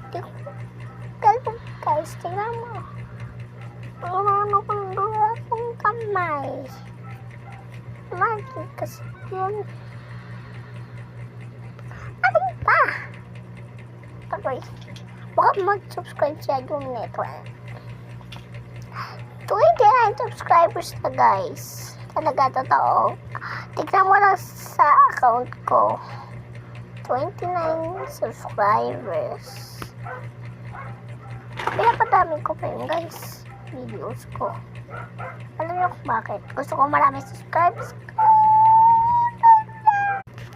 Di ko kalbo guys. Tingnan mo. Ano kung dura kong kamay. Lagi kasi yun. Ano ba? Okay. Baka mag-subscribe siya yung network. 29 subscribers na guys. Talaga totoo. Tignan mo lang sa account ko. 29 subscribers. Pinapadami ko pa yun guys. Videos ko. Alam niyo kung bakit? Gusto ko marami subscribers.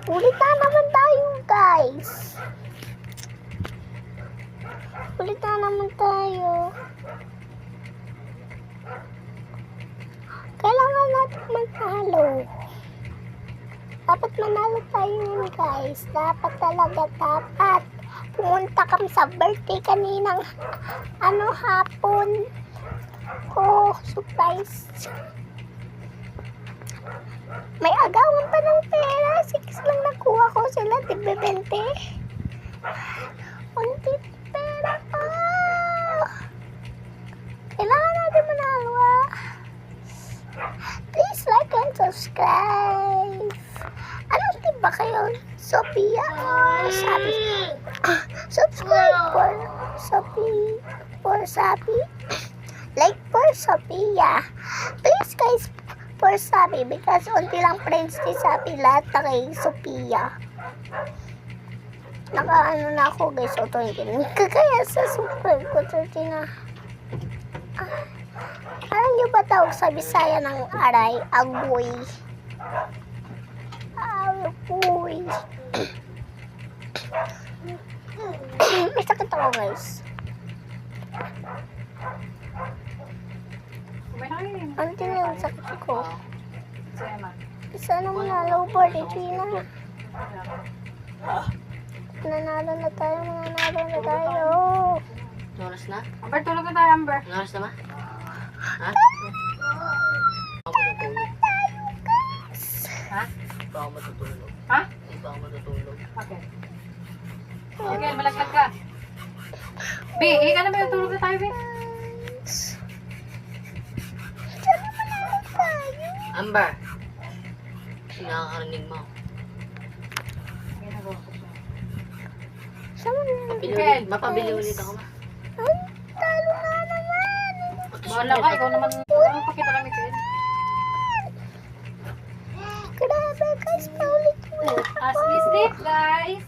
Ulit na naman tayo guys. Ulit na naman tayo. Kailangan natin manalo. Dapat manalo tayo yun guys. Dapat talaga dapat. Pumunta kami sa birthday kaninang hapon. Oh, surprise. May agawan pa ng pera. 6 lang nakuha ko sila. Tigbe-20. Unti pera ko. Kailangan natin manalo ah. Please like and subscribe. Anong tiba kayo? Sophia Sabi. Subscribe for Sabi. Like for Sophia. Please guys for Sabi because unti lang friends ni Sabi lahat na kay Sophia. Naka-ano na ako guys. So 20. Kaya sa subscribe ko 30 na. Alam niyo ba tawag sa Bisaya ng aray? Agoy. Agoy. May sakit ako guys. Ano din yung sakit ko? Isa naman na low board. Ito na. Nanalo na tayo. Oras na? Amber, tulog na tayo, Amber. Oras na ba? Ha? Ha? Hindi pa ako matutulog. Ha? Hindi pa ako matutulog. Okay. Okay, malagkat ka. B, ka na ba? Tulog na tayo, B. Amber! Nakakarinig mo. Mapabili ulit ako ma. Ay, talo nga naman. Wala ka, ikaw naman. Ano pakita kami kayo? Grabe guys, paulit-ulit. As we sleep, guys.